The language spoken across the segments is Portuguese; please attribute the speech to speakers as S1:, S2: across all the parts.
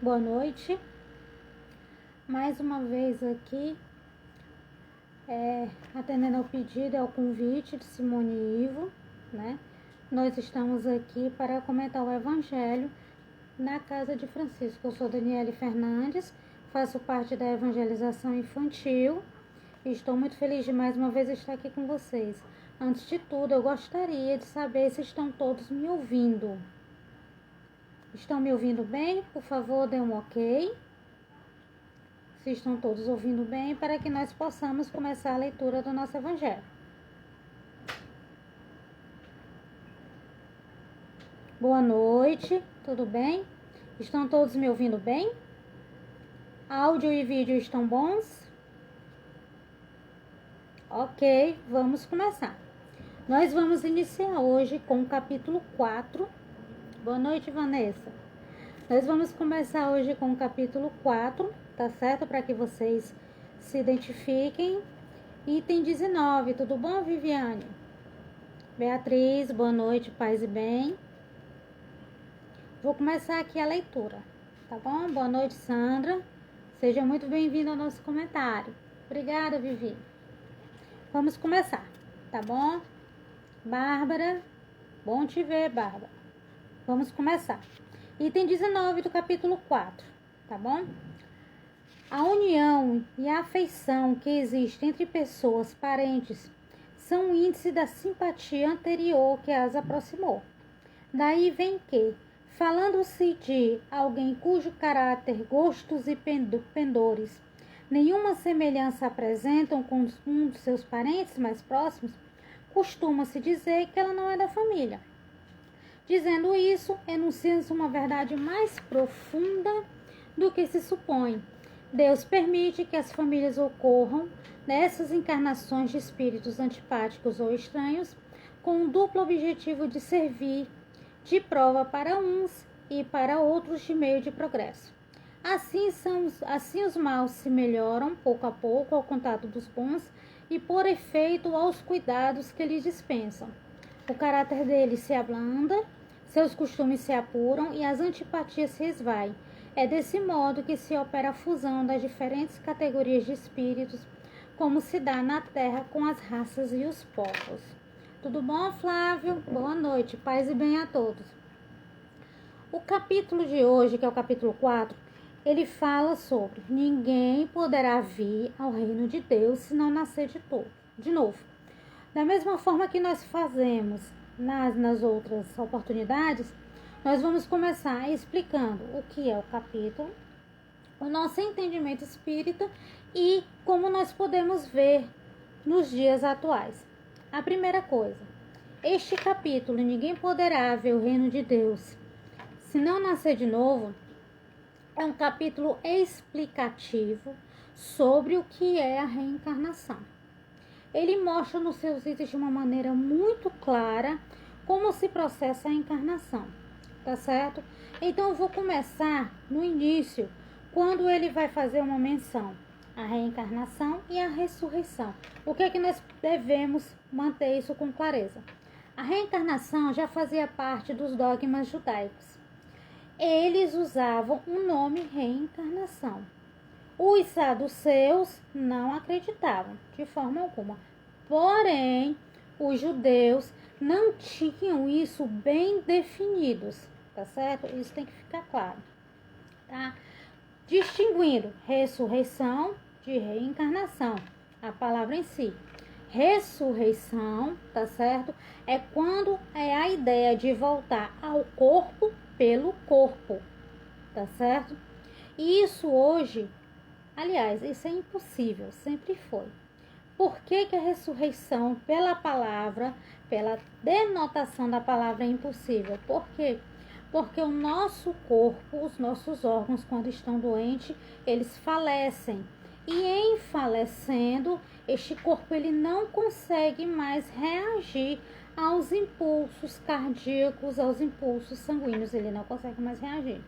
S1: Boa noite. Mais uma vez aqui, atendendo ao pedido e ao convite de Simone e Ivo, né? Nós estamos aqui para comentar o Evangelho na Casa de Francisco. Eu sou Daniele Fernandes, faço parte da evangelização infantil e estou muito feliz de mais uma vez estar aqui com vocês. Antes de tudo, eu gostaria de saber se estão todos me ouvindo. Estão me ouvindo bem? Por favor, dê um ok. Se estão todos ouvindo bem, para que nós possamos começar a leitura do nosso Evangelho. Boa noite, tudo bem? Estão todos me ouvindo bem? Áudio e vídeo estão bons? Ok, vamos começar. Nós vamos iniciar hoje com o capítulo 4. Boa noite, Vanessa. Nós vamos começar hoje com o capítulo 4, tá certo? Para que vocês se identifiquem. Item 19, tudo bom, Viviane? Beatriz, boa noite, paz e bem. Vou começar aqui a leitura, tá bom? Boa noite, Sandra. Seja muito bem-vinda ao nosso comentário. Obrigada, Vivi. Vamos começar, tá bom? Bárbara, bom te ver, Bárbara. Vamos começar. Item 19 do capítulo 4, tá bom? A união e a afeição que existe entre pessoas parentes são um índice da simpatia anterior que as aproximou. Daí vem que, falando-se de alguém cujo caráter, gostos e pendores nenhuma semelhança apresentam com um dos seus parentes mais próximos, costuma-se dizer que ela não é da família. Dizendo isso, enuncia-se uma verdade mais profunda do que se supõe. Deus permite que as famílias ocorram nessas encarnações de espíritos antipáticos ou estranhos, com o duplo objetivo de servir de prova para uns e para outros de meio de progresso. Assim os maus se melhoram pouco a pouco ao contato dos bons e por efeito aos cuidados que lhes dispensam. O caráter deles se ablanda, seus costumes se apuram e as antipatias se esvaem. É desse modo que se opera a fusão das diferentes categorias de espíritos, como se dá na Terra com as raças e os povos. Tudo bom, Flávio? Boa noite, paz e bem a todos. O capítulo de hoje, que é o capítulo 4, ele fala sobre ninguém poderá vir ao reino de Deus se não nascer de novo. Da mesma forma que nós fazemos nas outras oportunidades, nós vamos começar explicando o que é o capítulo, o nosso entendimento espírita e como nós podemos ver nos dias atuais. A primeira coisa, este capítulo, ninguém poderá ver o reino de Deus se não nascer de novo, é um capítulo explicativo sobre o que é a reencarnação. Ele mostra nos seus itens de uma maneira muito clara como se processa a encarnação, tá certo? Então eu vou começar no início, quando ele vai fazer uma menção à reencarnação e à ressurreição. O que é que nós devemos manter isso com clareza? A reencarnação já fazia parte dos dogmas judaicos. Eles usavam o nome reencarnação. Os saduceus não acreditavam de forma alguma. Porém, os judeus não tinham isso bem definidos, tá certo? Isso tem que ficar claro, tá? Distinguindo ressurreição de reencarnação, a palavra em si. Ressurreição, tá certo? É quando é a ideia de voltar ao corpo pelo corpo, tá certo? E isso hoje, aliás, isso é impossível, sempre foi. Por que a ressurreição, pela palavra, pela denotação da palavra, é impossível? Por quê? Porque o nosso corpo, os nossos órgãos, quando estão doentes, eles falecem. E em falecendo, este corpo ele não consegue mais reagir aos impulsos cardíacos, aos impulsos sanguíneos, ele não consegue mais reagir.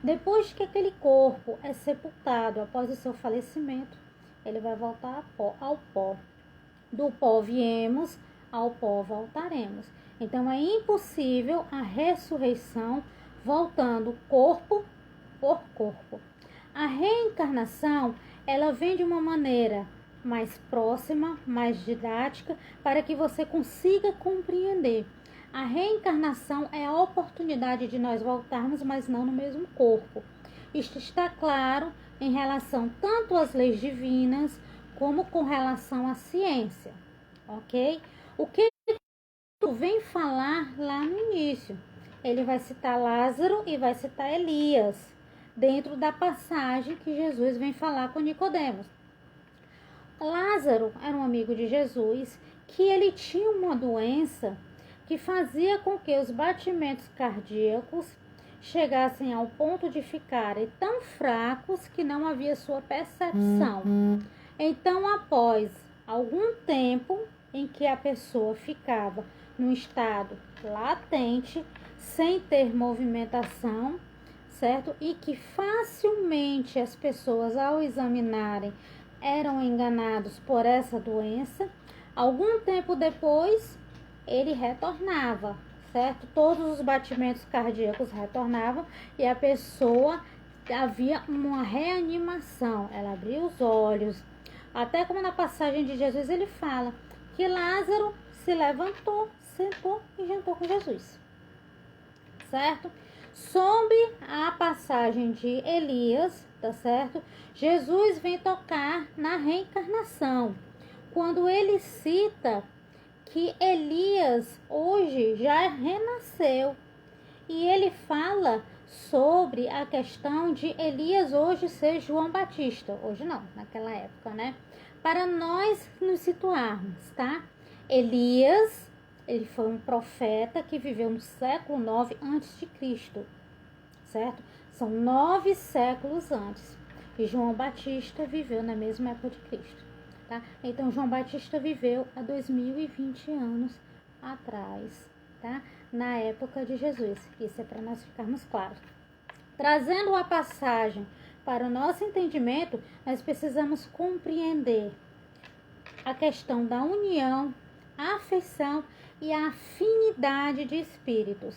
S1: Depois que aquele corpo é sepultado após o seu falecimento, ele vai voltar ao pó. Do pó viemos, ao pó voltaremos. Então é impossível a ressurreição voltando corpo por corpo. A reencarnação, ela vem de uma maneira mais próxima, mais didática, para que você consiga compreender. A reencarnação é a oportunidade de nós voltarmos, mas não no mesmo corpo. Isto está claro em relação tanto às leis divinas, como com relação à ciência, ok? O que vem falar lá no início? Ele vai citar Lázaro e vai citar Elias, dentro da passagem que Jesus vem falar com Nicodemos. Lázaro era um amigo de Jesus, que ele tinha uma doença que fazia com que os batimentos cardíacos chegassem ao ponto de ficarem tão fracos que não havia sua percepção. Então, após algum tempo em que a pessoa ficava num estado latente, sem ter movimentação, certo? E que facilmente as pessoas, ao examinarem, eram enganados por essa doença, algum tempo depois ele retornava, certo? Todos os batimentos cardíacos retornavam e a pessoa havia uma reanimação, ela abria os olhos, até como na passagem de Jesus ele fala que Lázaro se levantou, sentou e jantou com Jesus, certo? Sob a passagem de Elias, tá certo? Jesus vem tocar na reencarnação, quando ele cita que Elias hoje já renasceu, e ele fala sobre a questão de Elias hoje ser João Batista, hoje não, naquela época, né? Para nós nos situarmos, tá? Elias, ele foi um profeta que viveu no século 9 antes de Cristo, certo? São 9 séculos antes. E João Batista viveu na mesma época de Cristo, tá? Então, João Batista viveu há 2020 anos atrás, tá? Na época de Jesus. Isso é para nós ficarmos claros. Trazendo a passagem para o nosso entendimento, nós precisamos compreender a questão da união, a afeição e a afinidade de espíritos.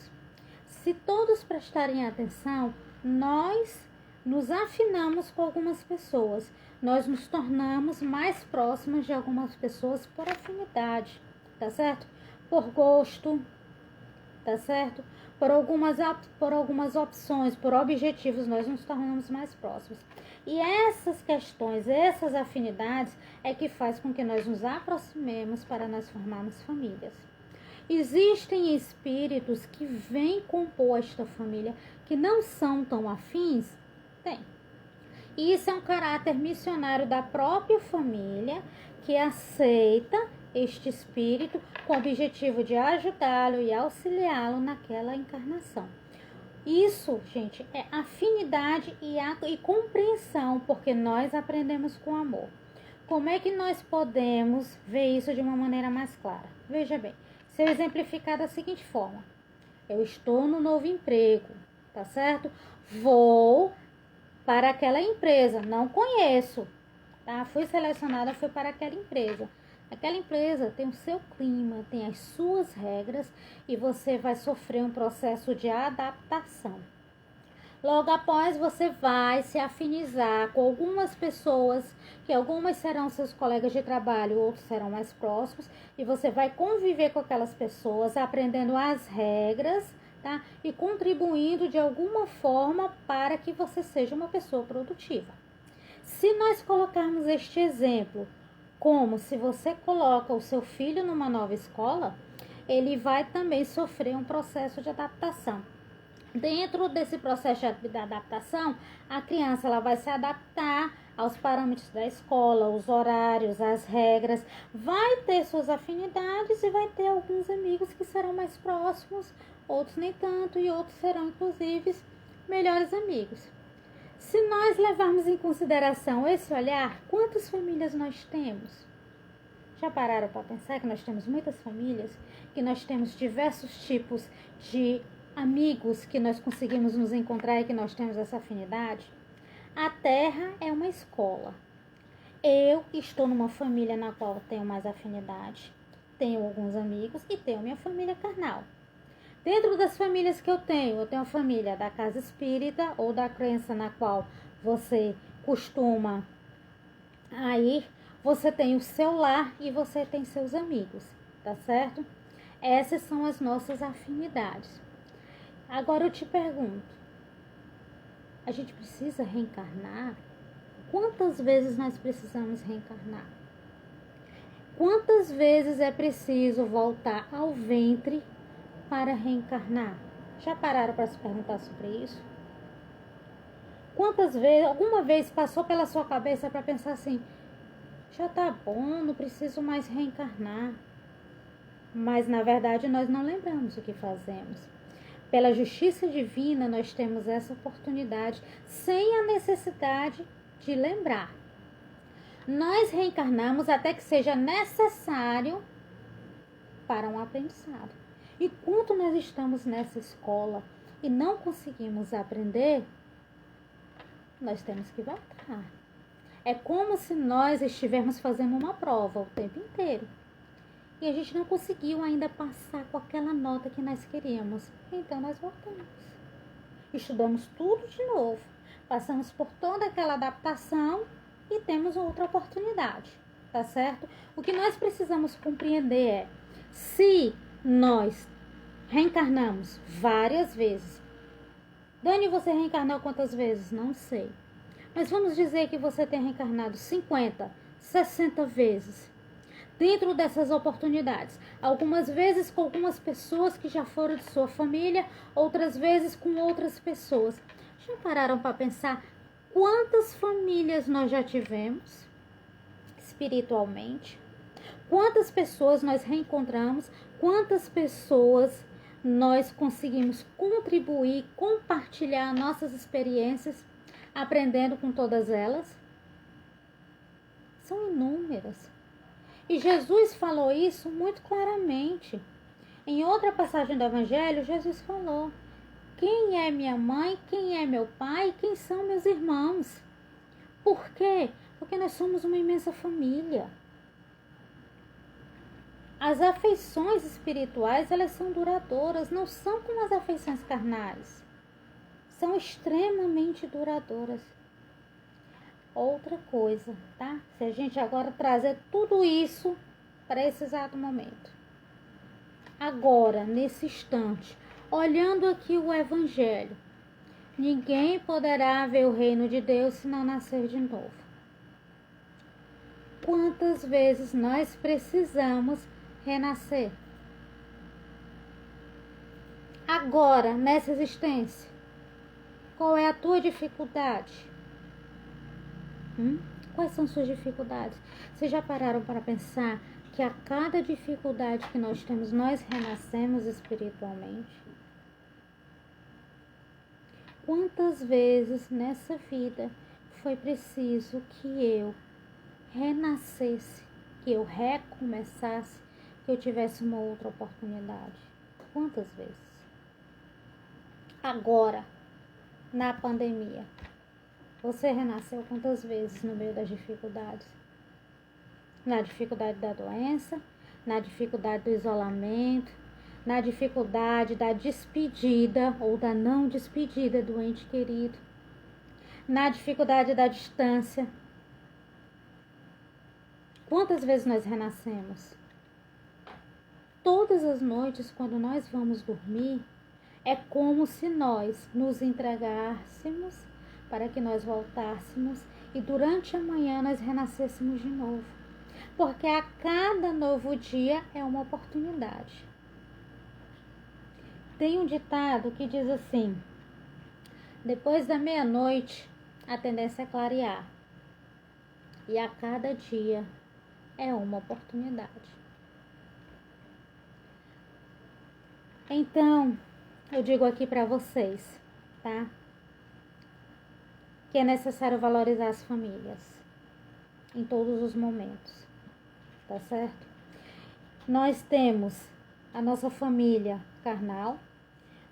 S1: Se todos prestarem atenção, nós nos afinamos com algumas pessoas, nós nos tornamos mais próximos de algumas pessoas por afinidade, tá certo? Por gosto, tá certo? Por algumas opções, por objetivos, nós nos tornamos mais próximos. E essas questões, essas afinidades é que faz com que nós nos aproximemos para nós formarmos famílias. Existem espíritos que vêm compor esta família que não são tão afins? Tem. E isso é um caráter missionário da própria família que aceita este espírito com o objetivo de ajudá-lo e auxiliá-lo naquela encarnação. Isso, gente, é afinidade e compreensão, porque nós aprendemos com amor. Como é que nós podemos ver isso de uma maneira mais clara? Veja bem, se eu exemplificar da seguinte forma: eu estou no novo emprego, tá certo? Vou para aquela empresa, não conheço, tá? Fui selecionada, fui para aquela empresa. Aquela empresa tem o seu clima, tem as suas regras e você vai sofrer um processo de adaptação. Logo após, você vai se afinizar com algumas pessoas, que algumas serão seus colegas de trabalho, outros serão mais próximos, e você vai conviver com aquelas pessoas, aprendendo as regras, tá? E contribuindo de alguma forma para que você seja uma pessoa produtiva. Se nós colocarmos este exemplo, como se você coloca o seu filho numa nova escola, ele vai também sofrer um processo de adaptação. Dentro desse processo de adaptação, a criança ela vai se adaptar aos parâmetros da escola, os horários, as regras, vai ter suas afinidades e vai ter alguns amigos que serão mais próximos, outros nem tanto, e outros serão, inclusive, melhores amigos. Se nós levarmos em consideração esse olhar, quantas famílias nós temos? Já pararam para pensar que nós temos muitas famílias, que nós temos diversos tipos de amigos que nós conseguimos nos encontrar e que nós temos essa afinidade? A Terra é uma escola. Eu estou numa família na qual tenho mais afinidade, tenho alguns amigos e tenho minha família carnal. Dentro das famílias que eu tenho a família da casa espírita ou da crença na qual você costuma ir, você tem o seu lar e você tem seus amigos, tá certo? Essas são as nossas afinidades. Agora eu te pergunto, a gente precisa reencarnar? Quantas vezes nós precisamos reencarnar? Quantas vezes é preciso voltar ao ventre para reencarnar? Já pararam para se perguntar sobre isso? Quantas vezes, alguma vez passou pela sua cabeça para pensar assim, já tá bom, não preciso mais reencarnar? Mas na verdade nós não lembramos o que fazemos. Pela justiça divina nós temos essa oportunidade sem a necessidade de lembrar. Nós reencarnamos até que seja necessário para um aprendizado. Enquanto nós estamos nessa escola e não conseguimos aprender, nós temos que voltar. É como se nós estivéssemos fazendo uma prova o tempo inteiro. E a gente não conseguiu ainda passar com aquela nota que nós queríamos. Então nós voltamos. Estudamos tudo de novo. Passamos por toda aquela adaptação e temos outra oportunidade. Tá certo? O que nós precisamos compreender é, se nós reencarnamos várias vezes. Dani, você reencarnou quantas vezes? Não sei. Mas vamos dizer que você tem reencarnado 50, 60 vezes. Dentro dessas oportunidades, algumas vezes com algumas pessoas que já foram de sua família, outras vezes com outras pessoas. Já pararam para pensar quantas famílias nós já tivemos espiritualmente? Quantas pessoas nós reencontramos? Quantas pessoas nós conseguimos contribuir, compartilhar nossas experiências, aprendendo com todas elas? São inúmeras. E Jesus falou isso muito claramente. Em outra passagem do Evangelho, Jesus falou: quem é minha mãe, quem é meu pai, quem são meus irmãos? Por quê? Porque nós somos uma imensa família. As afeições espirituais, elas são duradouras, não são como as afeições carnais. São extremamente duradouras. Outra coisa, tá? Se a gente agora trazer tudo isso para esse exato momento. Agora, nesse instante, olhando aqui o Evangelho, ninguém poderá ver o reino de Deus se não nascer de novo. Quantas vezes nós precisamos renascer? Agora, nessa existência, qual é a tua dificuldade? Quais são suas dificuldades? Vocês já pararam para pensar que a cada dificuldade que nós temos, nós renascemos espiritualmente? Quantas vezes nessa vida foi preciso que eu renascesse, que eu recomeçasse, que eu tivesse uma outra oportunidade? Quantas vezes? Agora, na pandemia, você renasceu quantas vezes no meio das dificuldades? Na dificuldade da doença, na dificuldade do isolamento, na dificuldade da despedida ou da não despedida do ente querido, na dificuldade da distância. Quantas vezes nós renascemos? Todas as noites, quando nós vamos dormir, é como se nós nos entregássemos para que nós voltássemos e durante a manhã nós renascêssemos de novo. Porque a cada novo dia é uma oportunidade. Tem um ditado que diz assim: depois da meia-noite, a tendência é clarear. E a cada dia é uma oportunidade. Então, eu digo aqui para vocês, tá? Que é necessário valorizar as famílias em todos os momentos, tá certo? Nós temos a nossa família carnal,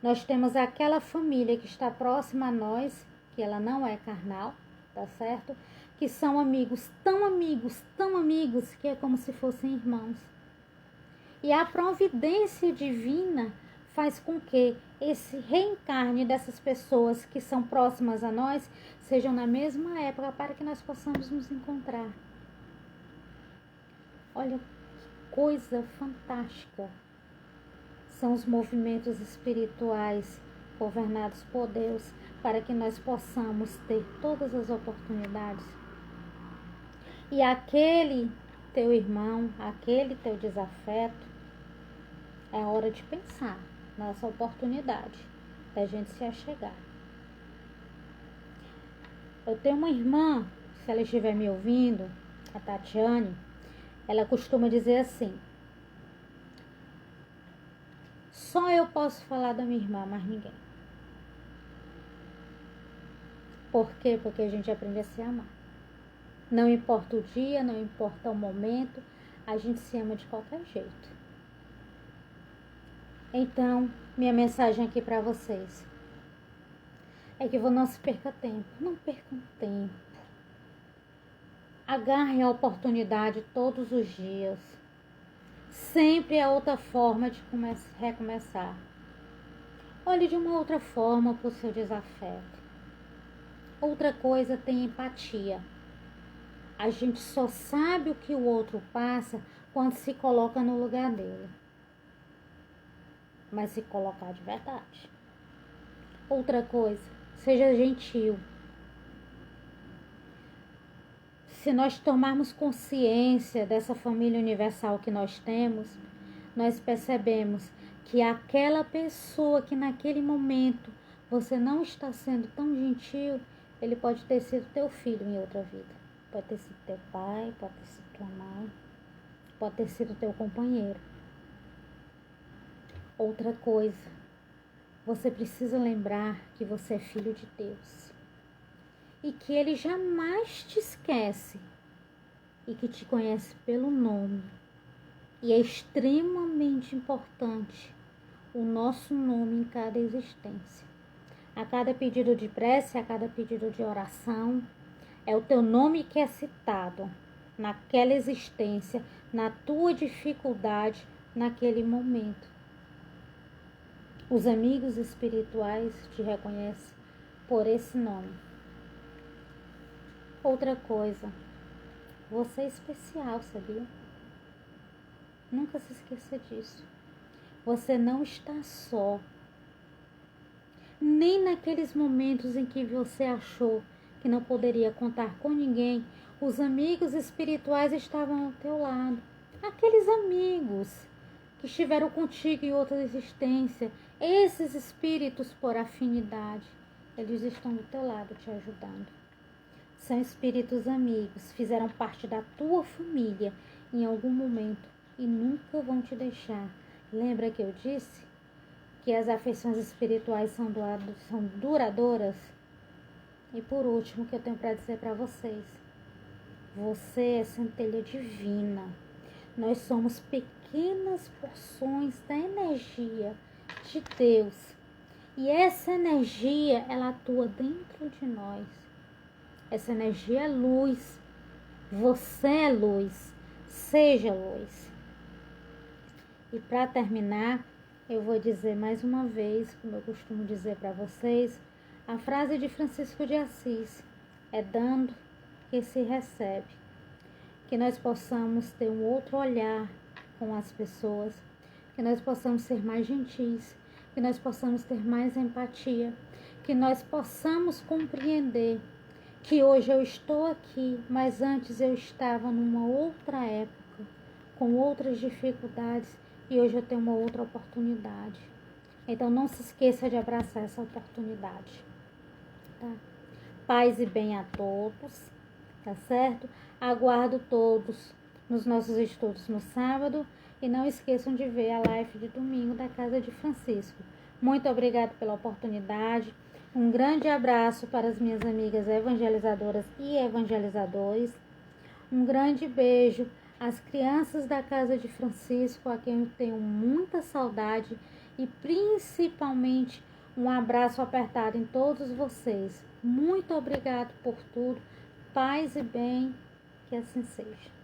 S1: nós temos aquela família que está próxima a nós, que ela não é carnal, tá certo? Que são amigos, tão amigos, que é como se fossem irmãos. E a providência divina faz com que esse reencarne dessas pessoas que são próximas a nós sejam na mesma época para que nós possamos nos encontrar. Olha, que coisa fantástica são os movimentos espirituais governados por Deus para que nós possamos ter todas as oportunidades. E aquele teu irmão, aquele teu desafeto, é hora de pensar nessa oportunidade da gente se achegar. Eu tenho uma irmã, se ela estiver me ouvindo, a Tatiane, ela costuma dizer assim: só eu posso falar da minha irmã, mas ninguém. Por quê? Porque a gente aprende a se amar. Não importa o dia, não importa o momento, a gente se ama de qualquer jeito. Então, minha mensagem aqui para vocês é que não se perca tempo. Não percam tempo. Agarre a oportunidade todos os dias. Sempre é outra forma de recomeçar. Olhe de uma outra forma para o seu desafeto. Outra coisa, tem empatia. A gente só sabe o que o outro passa quando se coloca no lugar dele. Mas se colocar de verdade. Outra coisa, seja gentil. Se nós tomarmos consciência dessa família universal que nós temos, nós percebemos que aquela pessoa que naquele momento você não está sendo tão gentil, ele pode ter sido teu filho em outra vida. Pode ter sido teu pai, pode ter sido tua mãe, pode ter sido teu companheiro. Outra coisa, você precisa lembrar que você é filho de Deus. E que Ele jamais te esquece. E que te conhece pelo nome. E é extremamente importante o nosso nome em cada existência. A cada pedido de prece, a cada pedido de oração, é o teu nome que é citado naquela existência, na tua dificuldade, naquele momento. Os amigos espirituais te reconhecem por esse nome. Outra coisa, você é especial, sabia? Nunca se esqueça disso. Você não está só. Nem naqueles momentos em que você achou que não poderia contar com ninguém, os amigos espirituais estavam ao teu lado. Aqueles amigos que estiveram contigo em outra existência, esses espíritos por afinidade, eles estão do teu lado te ajudando. São espíritos amigos, fizeram parte da tua família em algum momento e nunca vão te deixar. Lembra que eu disse que as afeições espirituais são duradouras? E por último, o que eu tenho para dizer para vocês: você é centelha divina. Nós somos pequenas porções da energia de Deus. E essa energia, ela atua dentro de nós. Essa energia é luz. Você é luz. Seja luz. E para terminar, eu vou dizer mais uma vez, como eu costumo dizer para vocês, a frase de Francisco de Assis: é dando que se recebe. Que nós possamos ter um outro olhar com as pessoas, que nós possamos ser mais gentis, que nós possamos ter mais empatia, que nós possamos compreender que hoje eu estou aqui, mas antes eu estava numa outra época, com outras dificuldades, e hoje eu tenho uma outra oportunidade. Então não se esqueça de abraçar essa oportunidade, tá? Paz e bem a todos, tá certo? Aguardo todos nos nossos estudos no sábado e não esqueçam de ver a live de domingo da Casa de Francisco. Muito obrigada pela oportunidade. Um grande abraço para as minhas amigas evangelizadoras e evangelizadores. Um grande beijo às crianças da Casa de Francisco, a quem eu tenho muita saudade, e principalmente um abraço apertado em todos vocês. Muito obrigado por tudo. Paz e bem, que assim seja.